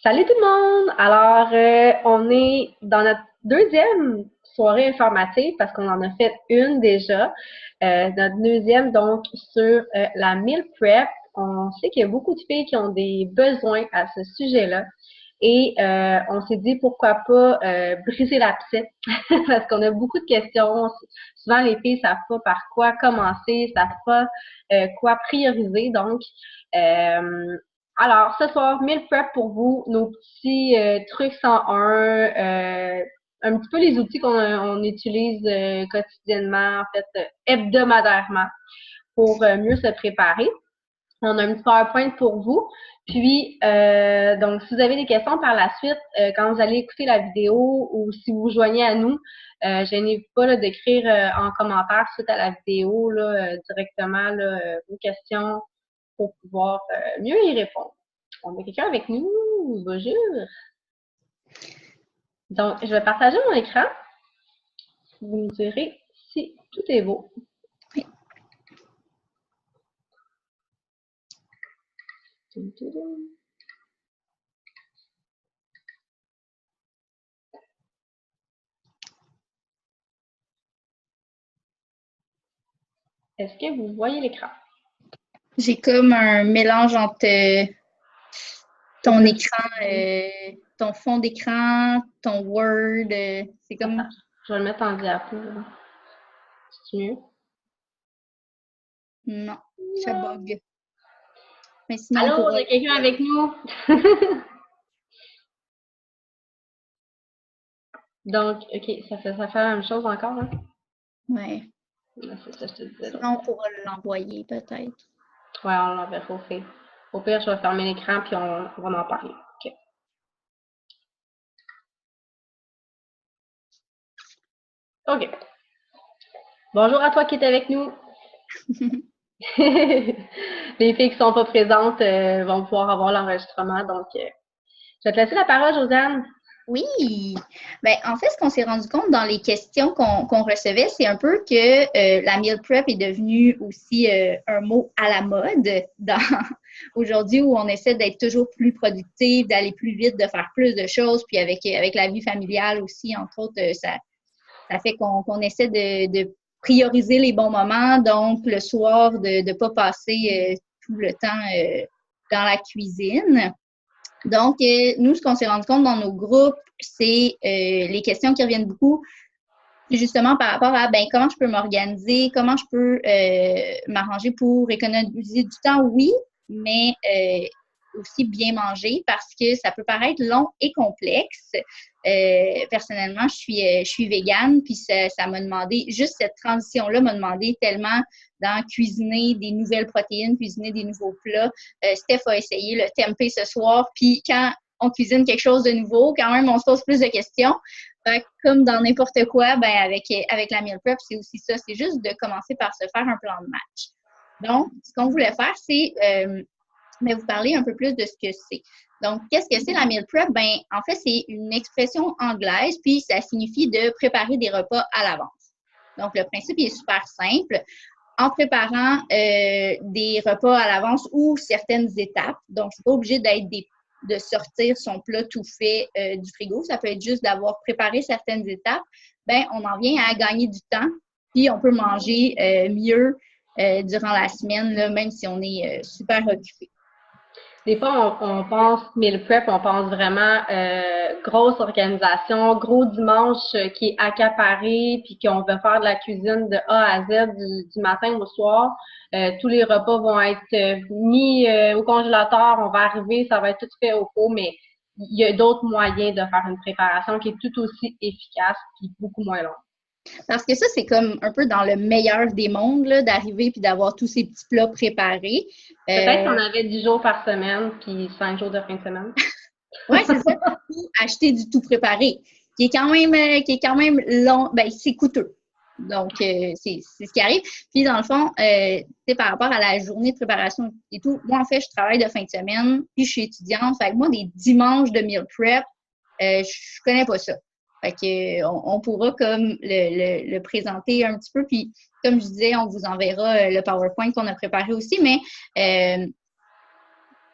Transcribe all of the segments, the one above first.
Salut tout le monde! Alors, on est dans notre deuxième soirée informative parce qu'on en a fait une déjà. Notre deuxième, donc, sur la meal prep. On sait qu'il y a beaucoup de filles qui ont des besoins à ce sujet-là. Et on s'est dit pourquoi pas briser l'abcès parce qu'on a beaucoup de questions. Souvent, les filles savent pas par quoi commencer, savent pas quoi prioriser. Donc, euh, alors, ce soir, meal prep pour vous, nos petits trucs 101, un petit peu les outils qu'on utilise quotidiennement, en fait, hebdomadairement, pour mieux se préparer. On a un petit PowerPoint pour vous. Puis, donc, si vous avez des questions par la suite, quand vous allez écouter la vidéo ou si vous vous joignez à nous, gênez-vous pas là, d'écrire en commentaire suite à la vidéo là, directement là, vos questions pour pouvoir mieux y répondre. On a quelqu'un avec nous. Bonjour. Donc, je vais partager mon écran. Vous me direz si tout est beau. Oui. Est-ce que vous voyez l'écran? J'ai comme un mélange entre ton écran, ton fond d'écran, ton Word. C'est comme. Attends, je vais le mettre en diapo. C'est mieux? Non, ça bug. Mais sinon, on Allô, on pourra. a quelqu'un avec nous? Donc, OK, ça fait la même chose encore, hein? Ouais. C'est ça, je te disais. Sinon, on pourra l'envoyer peut-être. Ouais, on l'enverra au pire. Au pire, je vais fermer l'écran puis on va en parler. OK. OK. Bonjour à toi qui es avec nous. Les filles qui sont pas présentes vont pouvoir avoir l'enregistrement. Donc, je vais te laisser la parole, Josiane. Oui, ben, en fait, ce qu'on s'est rendu compte dans les questions qu'on recevait, c'est un peu que la meal prep est devenue aussi un mot à la mode aujourd'hui où on essaie d'être toujours plus productif, d'aller plus vite, de faire plus de choses, puis avec la vie familiale aussi, entre autres, ça fait qu'on essaie de prioriser les bons moments, donc le soir, de ne pas passer tout le temps dans la cuisine. Donc, nous, ce qu'on s'est rendu compte dans nos groupes, c'est les questions qui reviennent beaucoup, c'est justement par rapport à comment je peux m'organiser, comment je peux m'arranger pour économiser du temps, oui, mais aussi bien manger parce que ça peut paraître long et complexe. Personnellement, je suis végane, puis ça m'a demandé, juste cette transition-là m'a demandé tellement d'en cuisiner des nouvelles protéines, cuisiner des nouveaux plats. Steph a essayé le tempeh ce soir, puis quand on cuisine quelque chose de nouveau, quand même, on se pose plus de questions. Comme dans n'importe quoi, avec la meal prep, c'est aussi ça. C'est juste de commencer par se faire un plan de match. Donc, ce qu'on voulait faire, c'est vous parler un peu plus de ce que c'est. Donc, qu'est-ce que c'est la meal prep? Ben, en fait, c'est une expression anglaise, puis ça signifie de préparer des repas à l'avance. Donc, le principe est super simple. En préparant des repas à l'avance ou certaines étapes, donc c'est pas obligé de sortir son plat tout fait du frigo. Ça peut être juste d'avoir préparé certaines étapes. Ben, on en vient à gagner du temps, puis on peut manger mieux durant la semaine, là, même si on est super occupé. Des fois, on pense meal prep, on pense vraiment grosse organisation, gros dimanche qui est accaparé, puis qu'on veut faire de la cuisine de A à Z du matin au soir. Tous les repas vont être mis au congélateur, on va arriver, ça va être tout fait au pot, mais il y a d'autres moyens de faire une préparation qui est tout aussi efficace et beaucoup moins longue. Parce que ça, c'est comme un peu dans le meilleur des mondes, là, d'arriver puis d'avoir tous ces petits plats préparés. Peut-être qu'on avait 10 jours par semaine, puis 5 jours de fin de semaine. Oui, c'est ça. Ou acheter du tout préparé, qui est quand même long. Ben, c'est coûteux. Donc, c'est ce qui arrive. Puis, dans le fond, par rapport à la journée de préparation et tout, moi, en fait, je travaille de fin de semaine, puis je suis étudiante. Fait que moi, des dimanches de meal prep, je connais pas ça. Fait que, on pourra comme le présenter un petit peu. Puis, comme je disais, on vous enverra le PowerPoint qu'on a préparé aussi, mais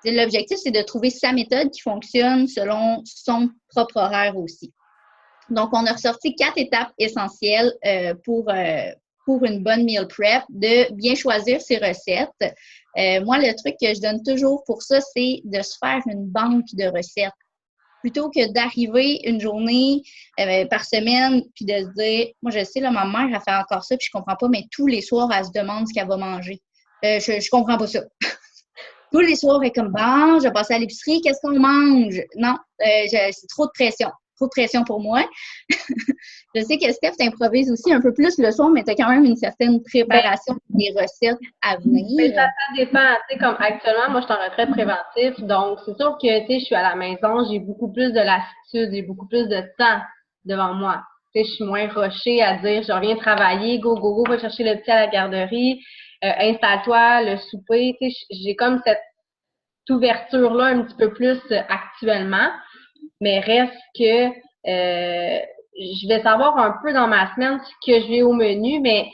L'objectif, c'est de trouver sa méthode qui fonctionne selon son propre horaire aussi. Donc, on a ressorti 4 étapes essentielles pour une bonne meal prep, de bien choisir ses recettes. Moi, le truc que je donne toujours pour ça, c'est de se faire une banque de recettes. Plutôt que d'arriver une journée par semaine, puis de se dire, moi je sais, là, ma mère, elle fait encore ça, puis je comprends pas, mais tous les soirs, elle se demande ce qu'elle va manger. Je comprends pas ça. Tous les soirs, elle est comme, bon, je vais passer à l'épicerie, qu'est-ce qu'on mange? Non, c'est trop de pression. Trop de pression pour moi. Je sais que Steph t'improvises aussi un peu plus le soir, mais tu as quand même une certaine préparation des recettes à venir. Ça dépend. Tu sais, comme actuellement, moi, je suis en retraite préventif. Donc, c'est sûr que, tu sais, je suis à la maison, j'ai beaucoup plus de lassitude, j'ai beaucoup plus de temps devant moi. Tu sais, je suis moins rushée à dire, je reviens travailler, go, go, go, va chercher le petit à la garderie, installe-toi, le souper. Tu sais, j'ai comme cette ouverture-là un petit peu plus actuellement. Mais reste que je vais savoir un peu dans ma semaine ce que je vais au menu, mais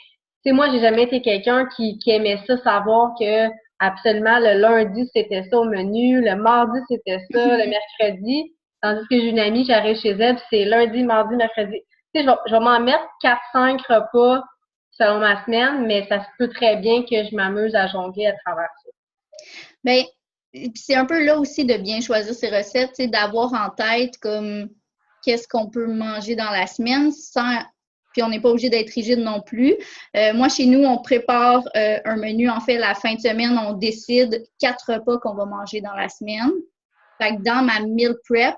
tu sais, moi, j'ai jamais été quelqu'un qui aimait ça, savoir que absolument le lundi, c'était ça au menu, le mardi, c'était ça, le mercredi. Tandis que j'ai une amie, j'arrive chez elle, puis c'est lundi, mardi, mercredi. Tu sais, je vais m'en mettre 4-5 repas selon ma semaine, mais ça se peut très bien que je m'amuse à jongler à travers ça. Bien, c'est un peu là aussi de bien choisir ses recettes, c'est d'avoir en tête comme qu'est-ce qu'on peut manger dans la semaine sans. Puis on n'est pas obligé d'être rigide non plus. Moi, chez nous, on prépare un menu. En fait, la fin de semaine, on décide 4 repas qu'on va manger dans la semaine. Fait que dans ma meal prep,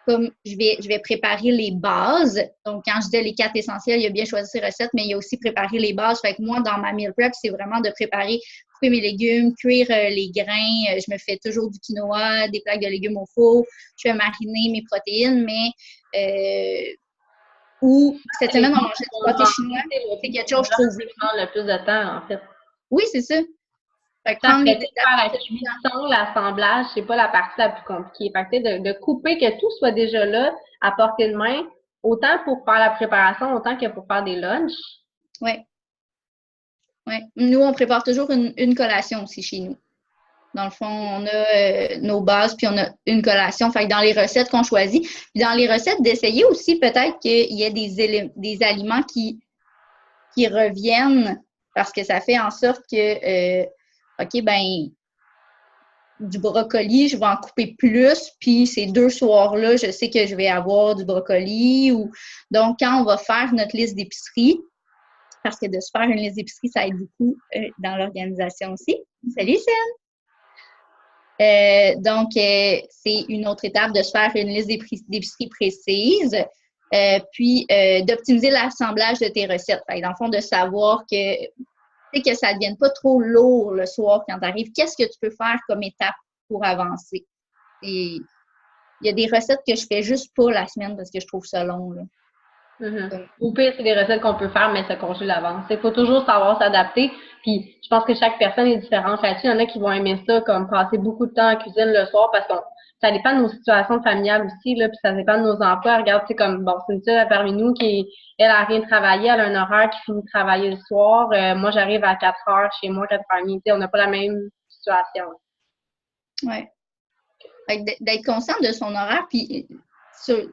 comme je vais préparer les bases. Donc, quand je dis les 4 essentiels, il y a bien choisi ses recettes, mais il y a aussi préparé les bases. Fait que moi, dans ma meal prep, c'est vraiment de préparer, couper mes légumes, cuire les grains. Je me fais toujours du quinoa, des plaques de légumes au four. Je fais mariner mes protéines, mais ou cette semaine, on mangeait du pâté chinois. C'est quelque chose, je trouve. Le plus de temps, en fait. Oui, c'est ça. Fait que Ça prendre fait les faire la cuisson, l'assemblage, c'est pas la partie la plus compliquée. Fait que de couper, que tout soit déjà là, à portée de main, autant pour faire la préparation, autant que pour faire des lunchs. Oui. Ouais. Nous, on prépare toujours une collation aussi chez nous. Dans le fond, on a nos bases, puis on a une collation. Fait que dans les recettes qu'on choisit, puis dans les recettes, d'essayer aussi peut-être qu'il y ait des aliments qui reviennent parce que ça fait en sorte que, OK, ben du brocoli, je vais en couper plus, puis ces 2 soirs-là, je sais que je vais avoir du brocoli. Donc, quand on va faire notre liste d'épicerie, parce que de se faire une liste d'épicerie, ça aide beaucoup dans l'organisation aussi. Salut, Céline! Donc, c'est une autre étape de se faire une liste d'épicerie précise, puis d'optimiser l'assemblage de tes recettes. Fait, dans le fond, de savoir que ça ne devienne pas trop lourd le soir quand tu arrives. Qu'est-ce que tu peux faire comme étape pour avancer? Et il y a des recettes que je fais juste pour la semaine parce que je trouve ça long. Là. Au pire, c'est des recettes qu'on peut faire, mais ça congèle l'avance. Il faut toujours savoir s'adapter. Puis, je pense que chaque personne est différente là-dessus. Il y en a qui vont aimer ça, comme passer beaucoup de temps en cuisine le soir, parce que ça dépend de nos situations familiales aussi, là, puis ça dépend de nos emplois. Regarde, c'est comme, bon, c'est une seule parmi nous elle a rien travaillé, elle a un horaire qui finit de travailler le soir. Moi, j'arrive à 4 heures chez moi, 4h30. On n'a pas la même situation. Oui. D'être consciente de son horaire, puis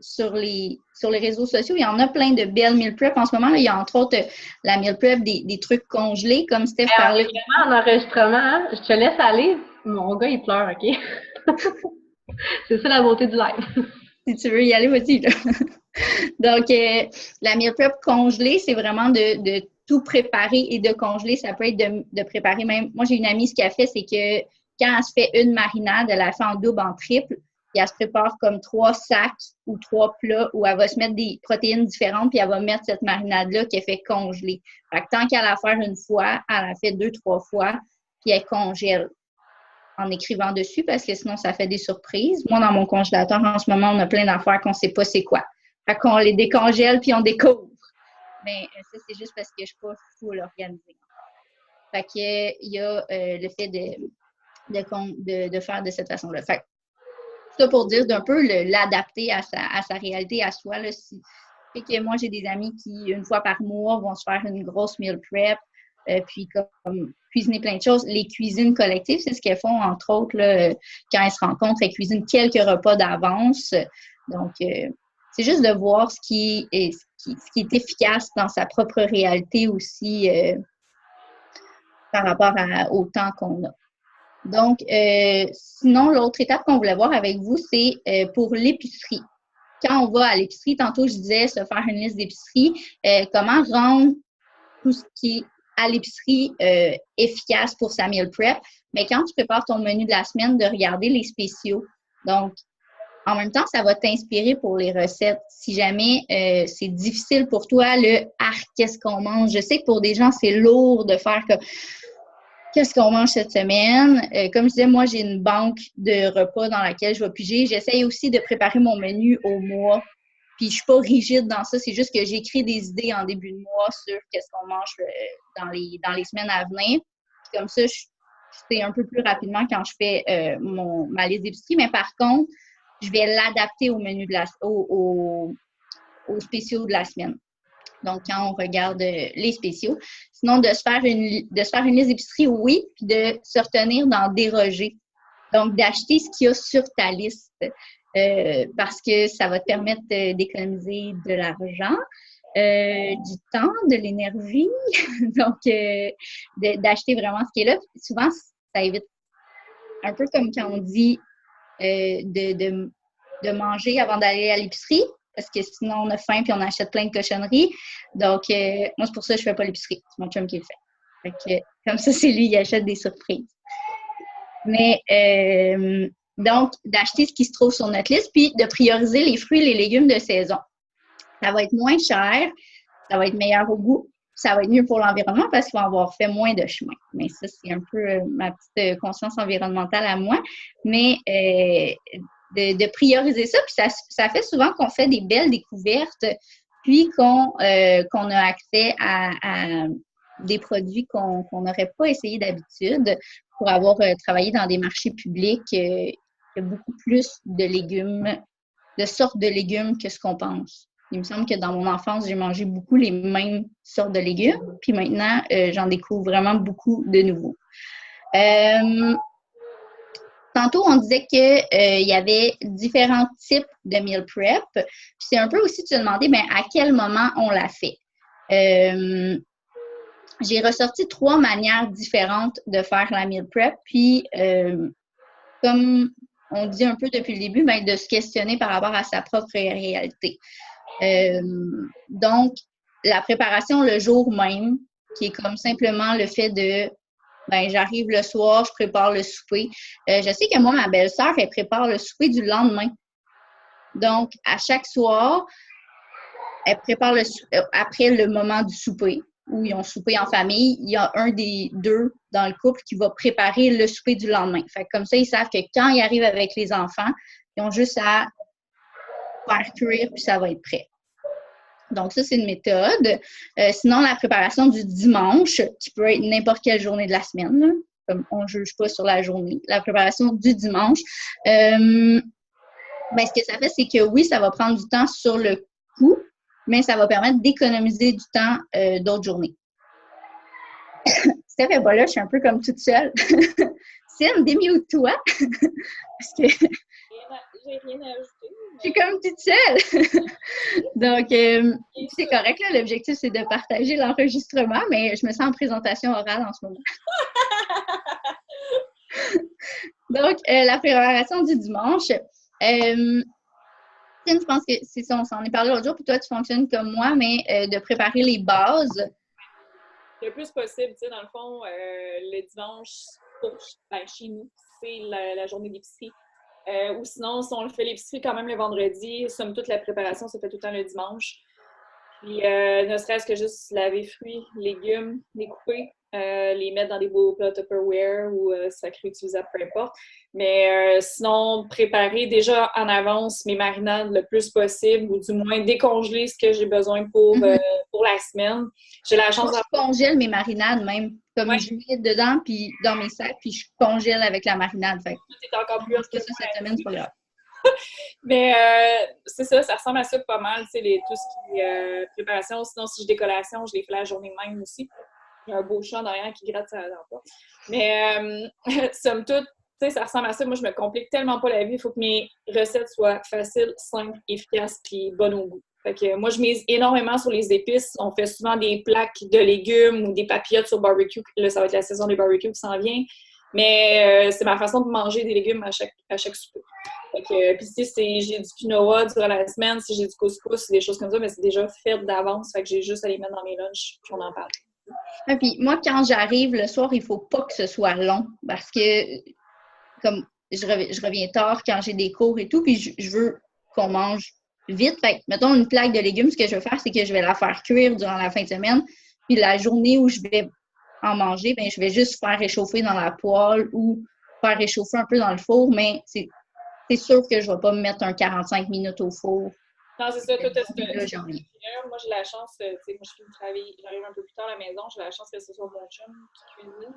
sur les réseaux sociaux, il y en a plein de belles meal prep. En ce moment, là, il y a entre autres la meal prep des trucs congelés, comme Steph parlait. Vraiment, en enregistrement, hein? Je te laisse aller. Mon gars, il pleure, OK? C'est ça la beauté du live. Si tu veux y aller, vas-y. Donc, la meal prep congelée, c'est vraiment de tout préparer et de congeler. Ça peut être de préparer même. Moi, j'ai une amie, ce qu'elle fait, c'est que quand elle se fait une marinade, elle la fait en double, en triple. Puis elle se prépare comme 3 sacs ou 3 plats où elle va se mettre des protéines différentes, puis elle va mettre cette marinade-là qu'elle fait congeler. Fait que tant qu'elle la faire une fois, elle la fait 2-3 fois, puis elle congèle en écrivant dessus parce que sinon, ça fait des surprises. Moi, dans mon congélateur, en ce moment, on a plein d'affaires qu'on ne sait pas c'est quoi. Fait qu'on les décongèle puis on découvre. Mais ça, c'est juste parce que je ne suis pas full organisée. Fait que il y a le fait de faire de cette façon-là. Fait que, ça pour dire d'un peu l'adapter à sa réalité, à soi. Là, fait que moi, j'ai des amis qui, une fois par mois, vont se faire une grosse meal prep. puis comme cuisiner plein de choses. Les cuisines collectives, c'est ce qu'elles font, entre autres, là, quand elles se rencontrent, elles cuisinent quelques repas d'avance. Donc, c'est juste de voir ce qui est efficace dans sa propre réalité aussi par rapport au temps qu'on a. Donc, sinon, l'autre étape qu'on voulait voir avec vous, c'est pour l'épicerie. Quand on va à l'épicerie, tantôt je disais se faire une liste d'épicerie, comment rendre tout ce qui est à l'épicerie efficace pour sa meal prep. Mais quand tu prépares ton menu de la semaine, de regarder les spéciaux. Donc, en même temps, ça va t'inspirer pour les recettes. Si jamais c'est difficile pour toi, qu'est-ce qu'on mange? Je sais que pour des gens, c'est lourd de faire comme qu'est-ce qu'on mange cette semaine. Comme je disais, moi, j'ai une banque de repas dans laquelle je vais piger. J'essaye aussi de préparer mon menu au mois. Puis, je suis pas rigide dans ça. C'est juste que j'écris des idées en début de mois sur qu'est-ce qu'on mange dans les semaines à venir. Puis, comme ça, je sais un peu plus rapidement quand je fais ma liste d'épicerie. Mais par contre, je vais l'adapter au menu aux spéciaux de la semaine. Donc, quand on regarde les spéciaux. Sinon, de se faire une liste d'épicerie, oui, puis de se retenir d'en déroger. Donc, d'acheter ce qu'il y a sur ta liste parce que ça va te permettre d'économiser de l'argent, du temps, de l'énergie. Donc, d'acheter vraiment ce qui est là. Souvent, ça évite un peu comme quand on dit de manger avant d'aller à l'épicerie. Parce que sinon, on a faim puis on achète plein de cochonneries. Donc, moi, c'est pour ça que je ne fais pas l'épicerie. C'est mon chum qui le fait. Fait que, comme ça, c'est lui qui achète des surprises. Mais, donc, d'acheter ce qui se trouve sur notre liste puis de prioriser les fruits et les légumes de saison. Ça va être moins cher, ça va être meilleur au goût, ça va être mieux pour l'environnement parce qu'il va avoir fait moins de chemin. Mais ça, c'est un peu ma petite conscience environnementale à moi. Mais de prioriser ça. Puis ça fait souvent qu'on fait des belles découvertes, puis qu'on a accès à des produits qu'on n'aurait pas essayé d'habitude pour avoir travaillé dans des marchés publics. Il y a beaucoup plus de légumes, de sortes de légumes que ce qu'on pense. Il me semble que dans mon enfance, j'ai mangé beaucoup les mêmes sortes de légumes. Puis maintenant, j'en découvre vraiment beaucoup de nouveaux. Tantôt, on disait qu'il y avait différents types de meal prep. Puis c'est un peu aussi de se demander à quel moment on la fait. J'ai ressorti 3 manières différentes de faire la meal prep. Puis, comme on dit un peu depuis le début, de se questionner par rapport à sa propre réalité. Donc, la préparation le jour même, qui est comme simplement le fait de j'arrive le soir, je prépare le souper. Je sais que moi, ma belle-sœur, elle prépare le souper du lendemain. Donc, à chaque soir, elle prépare après le moment du souper, où ils ont soupé en famille, il y a un des deux dans le couple qui va préparer le souper du lendemain. Fait que comme ça, ils savent que quand ils arrivent avec les enfants, ils ont juste à faire cuire, puis ça va être prêt. Donc, ça, c'est une méthode. Sinon, la préparation du dimanche, qui peut être n'importe quelle journée de la semaine, là, comme on ne juge pas sur la journée. La préparation du dimanche, ce que ça fait, c'est que oui, ça va prendre du temps sur le coup, mais ça va permettre d'économiser du temps d'autres journées. Steph est pas là, je suis un peu comme toute seule. Cine, démute-toi. Parce que j'ai rien à ajouter. Je suis comme toute seule. Donc, c'est correct, là. L'objectif, c'est de partager l'enregistrement, mais je me sens en présentation orale en ce moment. Donc, la préparation du dimanche. Je pense que c'est ça, on s'en est parlé l'autre jour, puis toi, tu fonctionnes comme moi, mais de préparer les bases. Le plus possible, tu sais, dans le fond, le dimanche, chez nous, c'est la journée d'épicerie. Ou sinon, si on le fait l'épicerie quand même le vendredi, somme toute, la préparation se fait tout le temps le dimanche. Puis, ne serait-ce que juste laver fruits, légumes, les couper, les mettre dans des beaux plats Tupperware ou sacs réutilisables, peu importe. Mais sinon, préparer déjà en avance mes marinades le plus possible ou du moins décongeler ce que j'ai besoin pour la semaine. J'ai la chance d'avoir... Je congèle mes marinades même. Comme je mets dedans, puis dans mes sacs, puis je congèle avec la marinade. Fait c'est encore plus que ça cette semaine, c'est pas grave. Mais c'est ça, ça ressemble à ça pas mal, tu sais, tout ce qui est préparation. Sinon, si je décollation, je les fais la journée même aussi. Il y a un beau chat en arrière qui gratte sa dent. Mais, somme toute, tu sais, ça ressemble à ça. Moi, je me complique tellement pas la vie. Il faut que mes recettes soient faciles, simples, efficaces puis bonnes au goût. Fait que moi, je mise énormément sur les épices. On fait souvent des plaques de légumes ou des papillotes sur barbecue. Là, ça va être la saison des barbecues qui s'en vient. Mais c'est ma façon de manger des légumes à chaque souper. Fait que, puis si j'ai du quinoa durant la semaine, si j'ai du couscous, des choses comme ça, mais c'est déjà fait d'avance. Fait que j'ai juste à les mettre dans mes lunchs puis on en parle. Et puis moi, quand j'arrive le soir, il faut pas que ce soit long parce que comme je reviens tard quand j'ai des cours et tout, puis je veux qu'on mange vite. Fait que, mettons, une plaque de légumes, ce que je vais faire, c'est que je vais la faire cuire durant la fin de semaine. Puis la journée où je vais en manger, ben je vais juste faire réchauffer dans la poêle ou faire réchauffer un peu dans le four, mais c'est sûr que je ne vais pas me mettre un 45 minutes au four. Non, c'est ça, toi, Là, j'en ai. moi, j'ai la chance, tu sais, moi, je finis de travailler, j'arrive un peu plus tard à la maison, j'ai la chance que ce soit mon chum qui cuisine.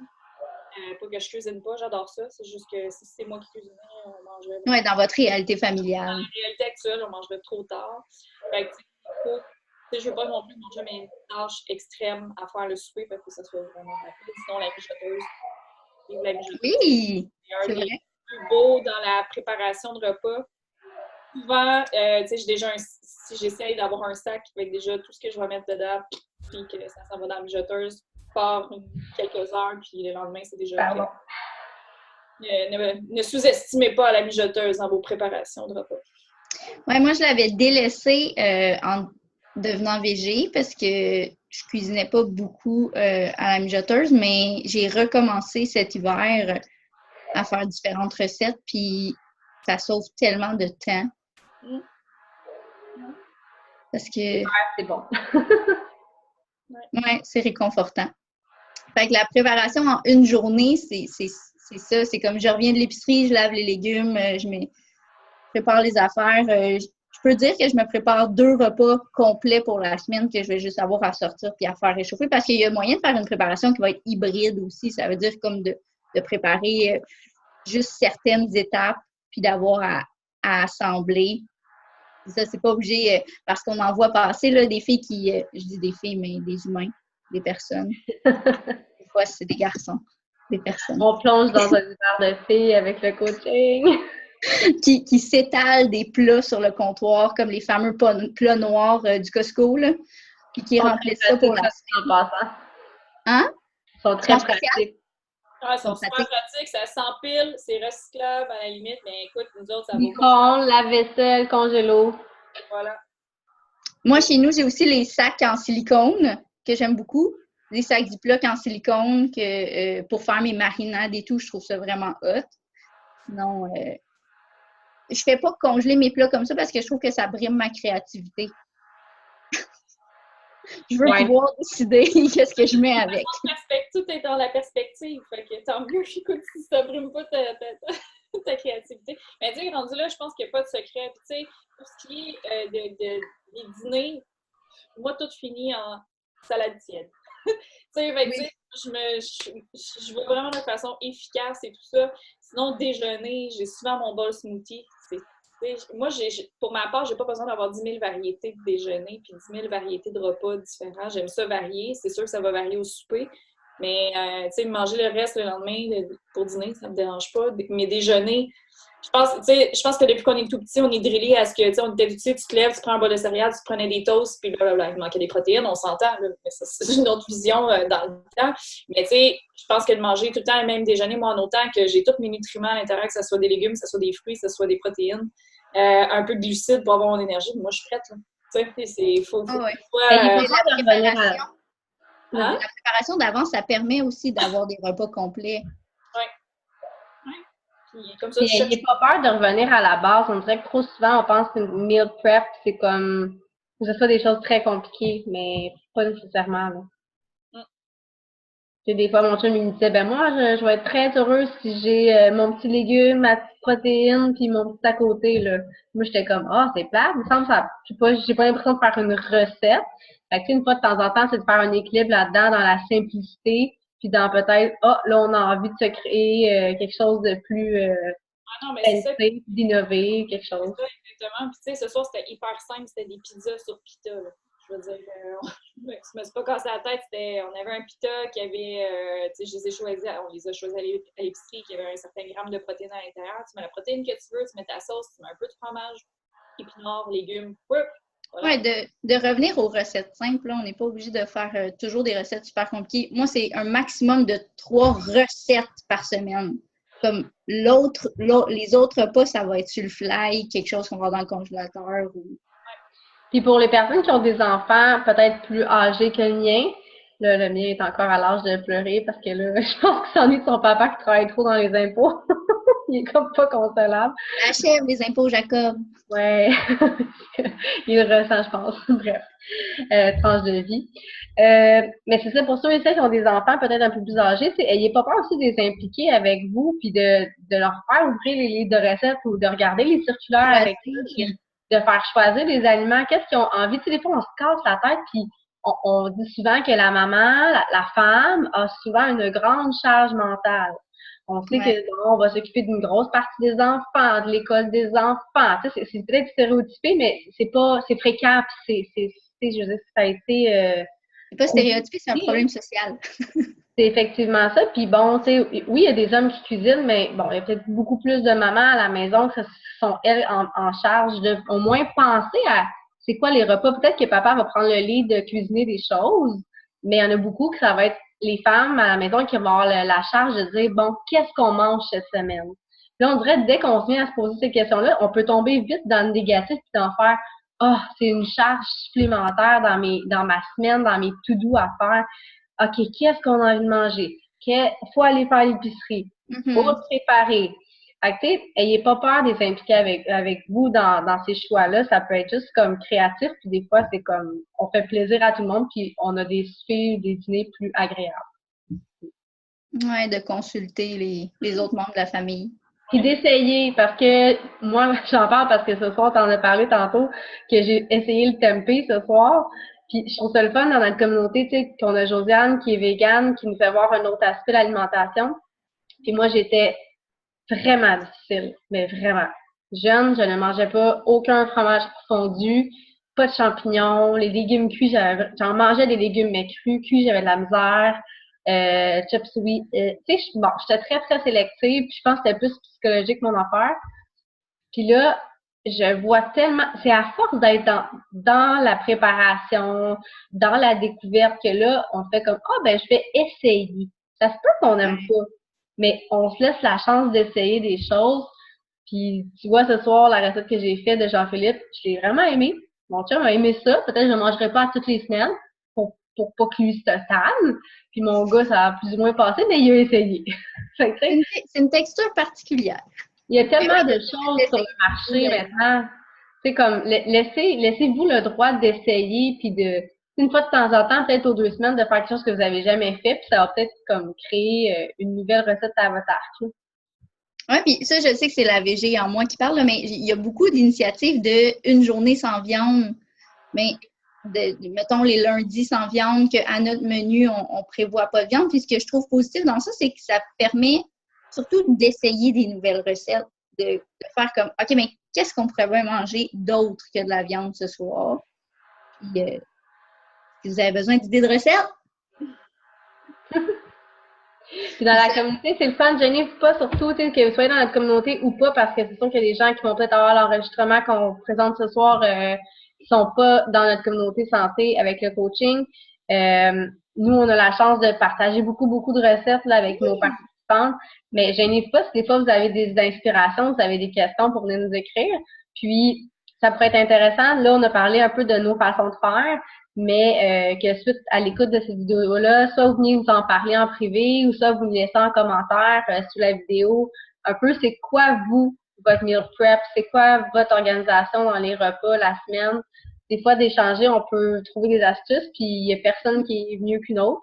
Pas que je cuisine pas, j'adore ça. C'est juste que si c'est moi qui cuisinais, on mangerait. Oui, dans votre réalité Dans familiale. la réalité actuelle, on mangerait trop tard. Fait que, tu sais, je veux pas non plus manger mes tâches extrêmes à faire le souper parce que ça soit vraiment rapide. Sinon, la mijoteuse. La mijoteuse, Oui, c'est un des plus beaux dans la préparation de repas. Souvent, tu sais, si j'essaye d'avoir un sac avec déjà tout ce que je vais mettre dedans, puis que ça s'en va dans la mijoteuse, part quelques heures, puis le lendemain, c'est déjà Pardon. Ne sous-estimez pas la mijoteuse dans vos préparations de repas. Oui, moi, je l'avais délaissé en devenant végé parce que je cuisinais pas beaucoup à la mijoteuse, mais j'ai recommencé cet hiver à faire différentes recettes, puis ça sauve tellement de temps. Parce que... c'est bon. Oui, c'est réconfortant. Fait que la préparation en une journée, c'est ça. C'est comme je reviens de l'épicerie, je lave les légumes, je prépare les affaires. Je peux dire que je me prépare 2 repas complets pour la semaine que je vais juste avoir à sortir puis à faire réchauffer parce qu'il y a moyen de faire une préparation qui va être hybride aussi. Ça veut dire comme de préparer juste certaines étapes puis d'avoir à assembler. Ça, c'est pas obligé parce qu'on en voit passer là, des filles qui, je dis des filles, mais des humains, des personnes. Des fois, c'est des garçons, des personnes. On plonge dans un univers de filles avec le coaching. qui s'étalent des plats sur le comptoir, comme les fameux plats noirs du Costco, là, puis qui remplissent ça pour la semaine. Hein? Ils sont très pratiques. Ah, ils sont super pratiques, ça s'empile, c'est recyclable à la limite, mais écoute, nous autres, ça vaut micro-ondes, lave-vaisselle, congélo. Voilà. Moi, chez nous, j'ai aussi les sacs en silicone que j'aime beaucoup. Des sacs Ziploc en silicone que, pour faire mes marinades et tout, je trouve ça vraiment hot. Sinon, je fais pas congeler mes plats comme ça parce que je trouve que ça brime ma créativité. Je veux pouvoir décider qu'est-ce que je mets avec. Tout est dans la perspective. Fait que tant mieux, écoute, si ça brime pas ta créativité. Mais tu sais, rendu là, je pense qu'il n'y a pas de secret. Puis tu sais, pour ce qui est des dîners, moi, tout finit en salade tiède. Tu sais, je veux vraiment de façon efficace et tout ça. Sinon, déjeuner, j'ai souvent mon bol smoothie. Moi, pour ma part, j'ai pas besoin d'avoir 10 000 variétés de déjeuner puis 10 000 variétés de repas différents. J'aime ça varier. C'est sûr que ça va varier au souper. Mais, tu sais, manger le reste le lendemain pour dîner, ça me dérange pas. Mes déjeuners, je pense que depuis qu'on est tout petit, on est drillé à ce que, tu sais, on était habitué, tu te lèves, tu prends un bol de céréales, tu prenais des toasts, puis blablabla, il manquait des protéines, on s'entend, là, mais ça, c'est une autre vision dans le temps. Mais, tu sais, je pense que de manger tout le temps le même déjeuner, moi, en autant que j'ai tous mes nutriments à l'intérieur, que ce soit des légumes, que ce soit des fruits, que ce soit des protéines, un peu de glucides pour avoir mon énergie, moi, je suis prête, là. Tu sais, c'est faut la préparation d'avance, ça permet aussi d'avoir des repas complets. Comme ça, n'ayez pas peur de revenir à la base. On dirait que trop souvent, on pense qu'une meal prep, c'est comme que ce soit des choses très compliquées, mais pas nécessairement. Des fois, mon chum il me disait, ben moi, je vais être très heureuse si j'ai mon petit légume, ma petite protéine, puis mon petit à côté, là. Moi, j'étais comme, c'est plate, il me semble ça, j'ai pas l'impression de faire une recette. Fait que, une fois de temps en temps, c'est de faire un équilibre là-dedans, dans la simplicité, puis dans peut-être, là, on a envie de se créer quelque chose de plus d'innover, quelque chose. C'est ça, exactement. Puis, tu sais, ce soir, c'était hyper simple, c'était des pizzas sur pita, là. je veux dire, je me suis pas cassé la tête. On avait un pita qui avait, tu sais, on les a choisis à l'épicerie, qui avait un certain gramme de protéines à l'intérieur. Tu mets la protéine que tu veux, tu mets ta sauce, tu mets un peu de fromage, épinards, légumes, voilà. Oui, de revenir aux recettes simples, là, on n'est pas obligé de faire toujours des recettes super compliquées. Moi, c'est un maximum de 3 recettes par semaine. Comme les autres repas, ça va être sur le fly, quelque chose qu'on va dans le congélateur. Puis pour les personnes qui ont des enfants peut-être plus âgés que le mien, là, le mien est encore à l'âge de pleurer parce que là, je pense qu'il s'ennuie de son papa qui travaille trop dans les impôts. Il est comme pas consolable. Achève les impôts, Jacob. Ouais, il le ressent, je pense. Bref, tranche de vie. Mais c'est ça, pour ceux et celles qui ont des enfants peut-être un peu plus âgés, ayez pas peur aussi de les impliquer avec vous, puis de leur faire ouvrir les livres de recettes ou de regarder les circulaires avec eux, puis de faire choisir des aliments. Qu'est-ce qu'ils ont envie? Tu sais, des fois, on se casse la tête, puis on dit souvent que la maman, la femme, a souvent une grande charge mentale. On sait que on va s'occuper d'une grosse partie des enfants, de l'école des enfants. Tu sais, c'est peut-être stéréotypé, mais c'est fréquent. Puis je veux dire, ça a été. C'est pas stéréotypé, c'est un problème social. C'est effectivement ça. Puis bon, tu sais, oui, il y a des hommes qui cuisinent, mais bon, il y a peut-être beaucoup plus de mamans à la maison qui sont elles en charge de au moins penser à c'est quoi les repas. Peut-être que papa va prendre le lead de cuisiner des choses, mais il y en a beaucoup que ça va être les femmes à la maison qui vont avoir la charge de dire, bon, qu'est-ce qu'on mange cette semaine? Là, on dirait, dès qu'on se met à se poser ces questions-là, on peut tomber vite dans le négatif et d'en faire, c'est une charge supplémentaire dans ma semaine, dans mes to-do à faire. OK, qu'est-ce qu'on a envie de manger? Faut aller faire l'épicerie. Faut préparer. Fait que, tu sais, ayez pas peur de les impliquer avec vous dans ces choix-là. Ça peut être juste comme créatif, puis des fois, c'est comme, on fait plaisir à tout le monde, puis on a des soupers, des dîners plus agréables. Oui, de consulter les autres membres de la famille. Puis d'essayer, parce que, moi, j'en parle parce que ce soir, t'en as parlé tantôt, que j'ai essayé le tempeh ce soir. Puis je trouve ça le fun dans notre communauté, tu sais, qu'on a Josiane qui est végane, qui nous fait voir un autre aspect de l'alimentation. Puis moi, j'étais vraiment difficile, mais vraiment. Jeune, je ne mangeais pas aucun fromage fondu, pas de champignons, les légumes cuits, j'en mangeais des légumes mais crus, j'avais de la misère. Chop suey, tu sais, j'étais très, très sélective, puis je pense que c'était plus psychologique mon affaire. Puis là, je vois tellement, c'est à force d'être dans la préparation, dans la découverte que là, on fait comme, je vais essayer. Ça se peut qu'on n'aime pas, mais on se laisse la chance d'essayer des choses. Puis, tu vois, ce soir, la recette que j'ai faite de Jean-Philippe, je l'ai vraiment aimée. Mon chum a aimé ça. Peut-être que je ne mangerai pas toutes les semaines pour pas que lui se tanne. Puis mon gars, ça a plus ou moins passé, mais il a essayé. C'est une texture particulière. Il y a tellement de choses sur le marché maintenant. C'est comme, laissez-vous le droit d'essayer, puis une fois de temps en temps, peut-être aux 2 semaines, de faire quelque chose que vous n'avez jamais fait, puis ça va peut-être comme créer une nouvelle recette à votre arc. Oui, puis ça, je sais que c'est la VG en moi qui parle, mais il y a beaucoup d'initiatives de une journée sans viande. Mais, mettons, les lundis sans viande, qu'à notre menu, on prévoit pas de viande. Puis ce que je trouve positif dans ça, c'est que ça permet surtout d'essayer des nouvelles recettes, de faire comme, OK, mais qu'est-ce qu'on pourrait bien manger d'autre que de la viande ce soir? Puis, si vous avez besoin d'idées de recettes, Puis dans la communauté, c'est le fun. Gênez-vous pas, surtout que vous soyez dans notre communauté ou pas, parce que c'est sûr qu'il y a des gens qui vont peut-être avoir l'enregistrement qu'on présente ce soir qui sont pas dans notre communauté santé avec le coaching. Nous, on a la chance de partager beaucoup, beaucoup de recettes là, avec nos participantes. Mais gênez-vous pas, si des fois vous avez des inspirations, vous avez des questions pour venir nous écrire. Puis, ça pourrait être intéressant. Là, on a parlé un peu de nos façons de faire. Mais que suite à l'écoute de cette vidéo-là, soit vous venez nous en parler en privé ou soit vous nous laissez en commentaire sous la vidéo un peu c'est quoi vous, votre meal prep, c'est quoi votre organisation dans les repas la semaine. Des fois, d'échanger, on peut trouver des astuces, puis il n'y a personne qui est mieux qu'une autre.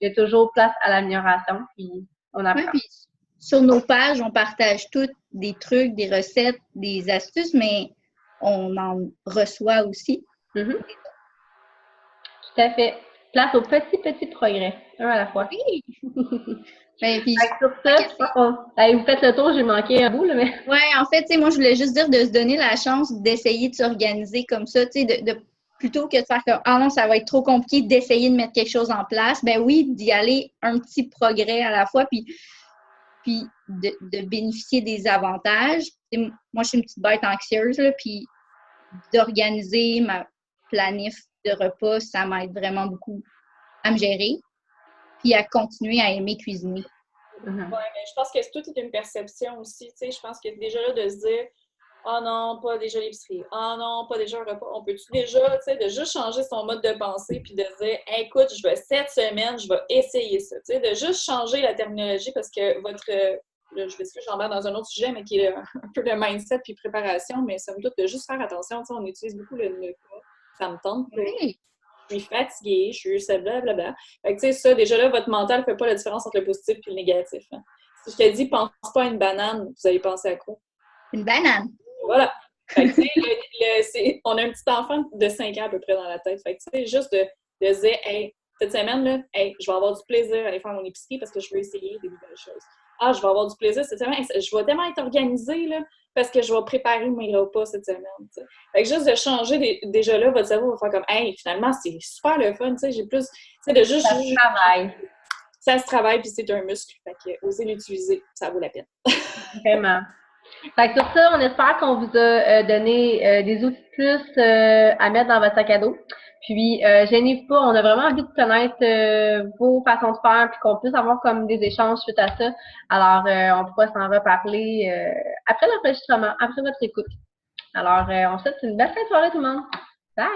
Il y a toujours place à l'amélioration, puis on apprend. Oui, puis sur nos pages, on partage toutes des trucs, des recettes, des astuces, mais on en reçoit aussi. Mm-hmm. Tout à fait. Place aux petits progrès, un à la fois. Oui! Ben, puis, sur ça, vous faites le tour, j'ai manqué un bout, là, mais... Oui, en fait, moi, je voulais juste dire de se donner la chance d'essayer de s'organiser comme ça, de plutôt que de faire comme ah non, ça va être trop compliqué d'essayer de mettre quelque chose en place, ben oui, d'y aller un petit progrès à la fois, puis de bénéficier des avantages. Moi, je suis une petite bête anxieuse, là, puis d'organiser ma planif de repas, ça m'aide vraiment beaucoup à me gérer, puis à continuer à aimer cuisiner. Ouais, mais je pense que tout est une perception aussi. Tu sais, je pense que déjà là, de se dire oh non, pas déjà l'épicerie. Oh non, pas déjà un repas. On peut-tu déjà, tu sais, de juste changer son mode de pensée puis de dire hey, écoute, cette semaine, je vais essayer ça. Tu sais, de juste changer la terminologie parce que là, je vais dire que j'embarque dans un autre sujet, mais qui est un peu le mindset puis préparation, mais somme toute, de juste faire attention. Tu sais, on utilise beaucoup le ne pas. Ça me tente pas. Oui. Je suis fatiguée, je suis ça, blablabla. Fait que, tu sais, ça, déjà là, votre mental ne fait pas la différence entre le positif et le négatif. Hein. Si je te dis, pense pas à une banane, vous allez penser à quoi? Une banane. Voilà. Fait que, tu sais, on a un petit enfant de 5 ans à peu près dans la tête. Fait que, tu sais, juste de dire, hey, cette semaine, là, hey, je vais avoir du plaisir à aller faire mon épicerie parce que je veux essayer des nouvelles choses. Ah, je vais avoir du plaisir cette semaine. Je vais tellement être organisée, là, parce que je vais préparer mes repas cette semaine. T'sais. Fait que juste de changer déjà là, votre cerveau va faire comme, hey, finalement, c'est super le fun. T'sais, j'ai plus, tu sais, de juste. Ça se travaille. Ça se travaille, puis c'est un muscle. Fait que, osez l'utiliser, ça vaut la peine. Vraiment. Fait que sur ça, on espère qu'on vous a donné des outils de plus à mettre dans votre sac à dos. Puis, gênez-vous pas, on a vraiment envie de connaître vos façons de faire, puis qu'on puisse avoir comme des échanges suite à ça. Alors, on pourra s'en reparler après l'enregistrement, après votre écoute. Alors, on vous souhaite une belle fin de soirée tout le monde. Bye!